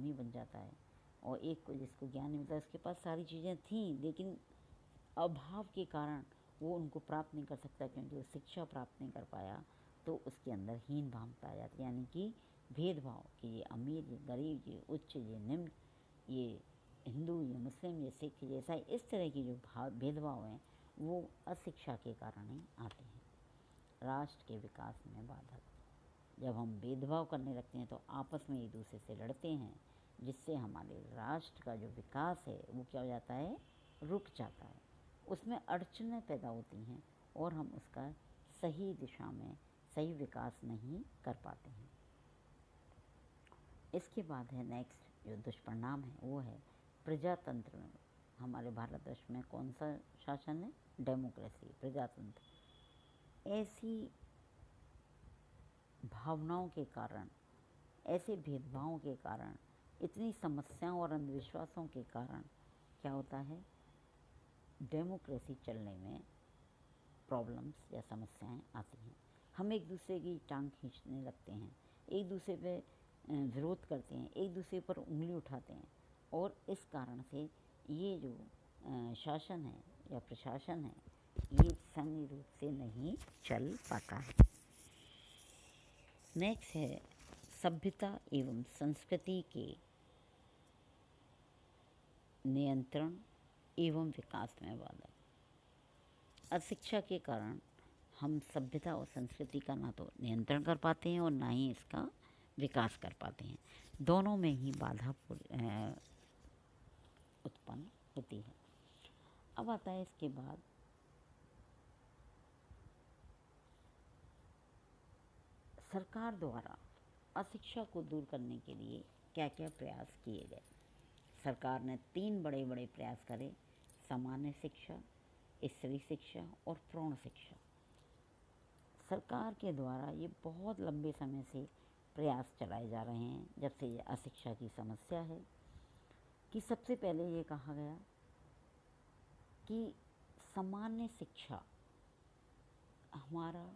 हरामी बन जाता है, और एक को जिसको ज्ञान नहीं मिलता, उसके पास सारी चीज़ें थीं लेकिन अभाव के कारण वो उनको प्राप्त नहीं कर सकता, क्योंकि वो शिक्षा प्राप्त नहीं कर पाया, तो उसके अंदर हीन भावना आ जाती है। यानी कि भेदभाव कि ये अमीर, ये गरीब, ये उच्च, ये निम्न, ये हिंदू, ये मुस्लिम, ये सिख, ये ईसाई, इस तरह की जो भेदभाव हैं वो अशिक्षा के कारण ही आते हैं। राष्ट्र के विकास में बाधक, जब हम भेदभाव करने लगते हैं तो आपस में एक दूसरे से लड़ते हैं, जिससे हमारे राष्ट्र का जो विकास है वो क्या हो जाता है, रुक जाता है, उसमें अड़चनें पैदा होती हैं और हम उसका सही दिशा में सही विकास नहीं कर पाते हैं। इसके बाद है नेक्स्ट जो दुष्परिणाम है वो है प्रजातंत्र में। हमारे भारतवर्ष में कौन सा शासन है, डेमोक्रेसी, प्रजातंत्र। ऐसी भावनाओं के कारण, ऐसे भेदभावों के कारण, इतनी समस्याओं और अंधविश्वासों के कारण क्या होता है, डेमोक्रेसी चलने में प्रॉब्लम्स या समस्याएं आती हैं। हम एक दूसरे की टांग खींचने लगते हैं, एक दूसरे पे विरोध करते हैं, एक दूसरे पर उंगली उठाते हैं, और इस कारण से ये जो शासन है या प्रशासन है ये संघीय रूप से नहीं चल पाता है। नेक्स्ट है सभ्यता एवं संस्कृति के नियंत्रण एवं विकास में बाधक। अशिक्षा के कारण हम सभ्यता और संस्कृति का ना तो नियंत्रण कर पाते हैं और ना ही इसका विकास कर पाते हैं, दोनों में ही बाधा उत्पन्न होती है। अब आता है इसके बाद सरकार द्वारा अशिक्षा को दूर करने के लिए क्या क्या प्रयास किए गए। सरकार ने 3 बड़े बड़े प्रयास करे, सामान्य शिक्षा, स्त्री शिक्षा और प्रौढ़ शिक्षा। सरकार के द्वारा ये बहुत लंबे समय से प्रयास चलाए जा रहे हैं, जब से ये अशिक्षा की समस्या है, कि सबसे पहले ये कहा गया कि सामान्य शिक्षा हमारा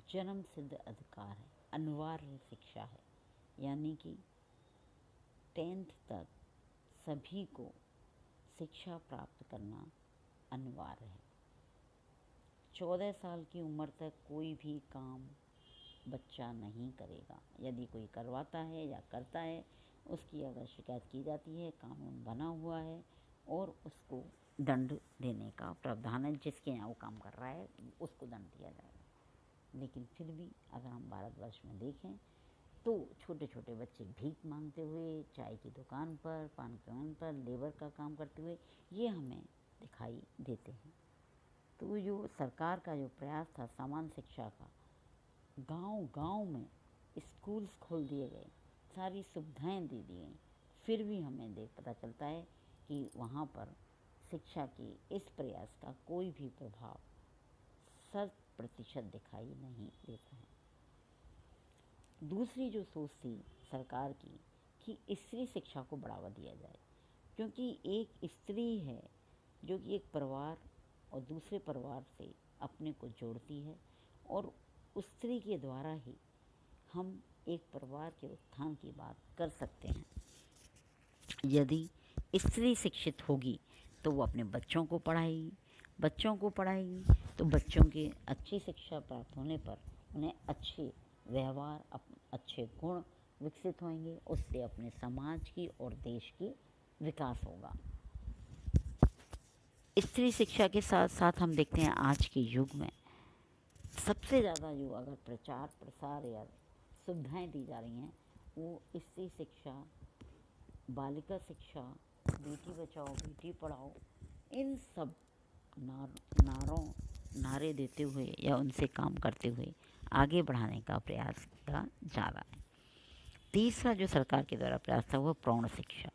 जन्म सिद्ध अधिकार है, अनिवार्य शिक्षा है, यानी कि 10th तक सभी को शिक्षा प्राप्त करना अनिवार्य है। 14 साल की उम्र तक कोई भी काम बच्चा नहीं करेगा, यदि कोई करवाता है या करता है उसकी अगर शिकायत की जाती है, कानून बना हुआ है और उसको दंड देने का प्रावधान है, जिसके यहाँ वो काम कर रहा है उसको दंड दिया जाएगा। लेकिन फिर भी अगर हम भारतवर्ष में देखें तो छोटे छोटे बच्चे भीख मांगते हुए, चाय की दुकान पर, पान की दुकान पर लेबर का काम करते हुए ये हमें दिखाई देते हैं। तो जो सरकार का जो प्रयास था समान शिक्षा का, गांव गांव में स्कूल्स खोल दिए गए, सारी सुविधाएं दे दी गई, फिर भी हमें पता चलता है कि वहाँ पर शिक्षा के इस प्रयास का कोई भी प्रभाव 100% दिखाई नहीं देता है। दूसरी जो सोच थी सरकार की कि स्त्री शिक्षा को बढ़ावा दिया जाए, क्योंकि एक स्त्री है जो कि एक परिवार और दूसरे परिवार से अपने को जोड़ती है, और उस स्त्री के द्वारा ही हम एक परिवार के उत्थान की बात कर सकते हैं। यदि स्त्री शिक्षित होगी तो वो अपने बच्चों को पढ़ाएगी, तो बच्चों के अच्छी शिक्षा प्राप्त होने पर उन्हें अच्छे व्यवहार, अच्छे गुण विकसित होंगे, उससे अपने समाज की और देश की विकास होगा। स्त्री शिक्षा के साथ साथ हम देखते हैं आज के युग में सबसे ज़्यादा जो अगर प्रचार प्रसार या सुविधाएं दी जा रही हैं वो स्त्री शिक्षा, बालिका शिक्षा, बेटी बचाओ बेटी पढ़ाओ, इन सब नारे देते हुए या उनसे काम करते हुए आगे बढ़ाने का प्रयास किया जा रहा है। तीसरा जो सरकार के द्वारा प्रयास था वो प्रौढ़ शिक्षा,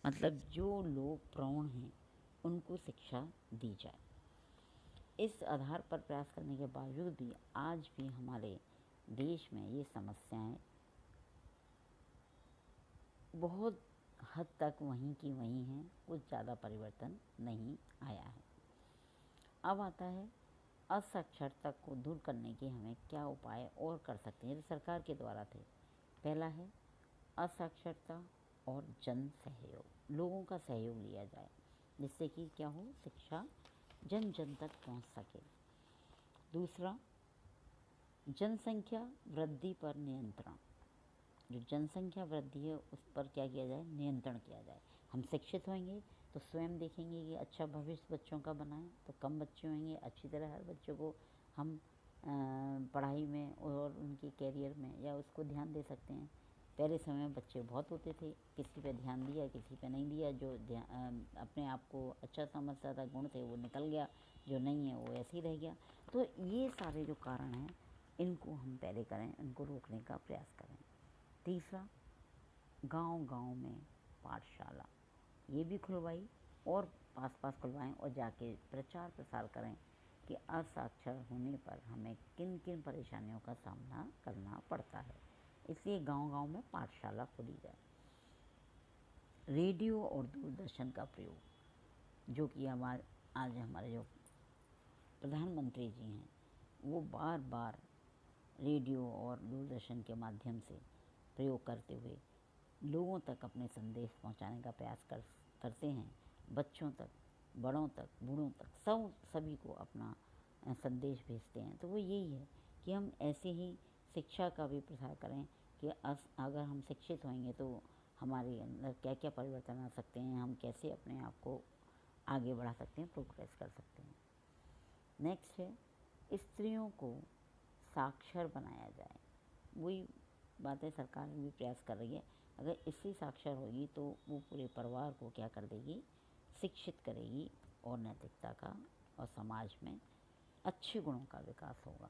मतलब जो लोग प्रौढ़ हैं उनको शिक्षा दी जाए। इस आधार पर प्रयास करने के बावजूद भी आज भी हमारे देश में ये समस्याएं बहुत हद तक वहीं की वहीं हैं, कुछ ज़्यादा परिवर्तन नहीं आया है। अब आता है असाक्षरता को दूर करने के हमें क्या उपाय और कर सकते हैं, जो सरकार के द्वारा थे। पहला है असाक्षरता और जन सहयोग, लोगों का सहयोग लिया जाए जिससे कि क्या हो, शिक्षा जन जन तक पहुंच सके। दूसरा, जनसंख्या वृद्धि पर नियंत्रण, जो जनसंख्या वृद्धि है उस पर क्या किया जाए, नियंत्रण किया जाए। हम शिक्षित होंगे तो स्वयं देखेंगे कि अच्छा भविष्य बच्चों का बनाएं, तो कम बच्चे होंगे, अच्छी तरह हर बच्चों को हम पढ़ाई में और उनके कैरियर में या उसको ध्यान दे सकते हैं। पहले समय में बच्चे बहुत होते थे, किसी पे ध्यान दिया किसी पे नहीं दिया, जो अपने आप को अच्छा समझता था, गुण थे, वो निकल गया, जो नहीं है वो ऐसे ही रह गया। तो ये सारे जो कारण हैं इनको हम पहले करें, इनको रोकने का प्रयास करें। तीसरा, गांव-गांव में पाठशाला, ये भी खुलवाई और पास पास खुलवाएं और जाके प्रचार प्रसार करें कि असाक्षर होने पर हमें किन किन परेशानियों का सामना करना पड़ता है, इसलिए गांव-गांव में पाठशाला खोली जाए। रेडियो और दूरदर्शन का प्रयोग, जो कि आज हमारे जो प्रधानमंत्री जी हैं वो बार बार रेडियो और दूरदर्शन के माध्यम से प्रयोग करते हुए लोगों तक अपने संदेश पहुंचाने का प्रयास करते हैं। बच्चों तक, बड़ों तक, बूढ़ों तक सभी को अपना संदेश भेजते हैं। तो वो यही है कि हम ऐसे ही शिक्षा का भी प्रसार करें कि अगर हम शिक्षित होंगे तो हमारे अंदर क्या क्या परिवर्तन आ सकते हैं, हम कैसे अपने आप को आगे बढ़ा सकते हैं, प्रोग्रेस कर सकते हैं। नेक्स्ट है, स्त्रियों को साक्षर बनाया जाए। वही बातें सरकार भी प्रयास कर रही है। अगर स्त्री साक्षर होगी तो वो पूरे परिवार को क्या कर देगी, शिक्षित करेगी और नैतिकता का और समाज में अच्छे गुणों का विकास होगा।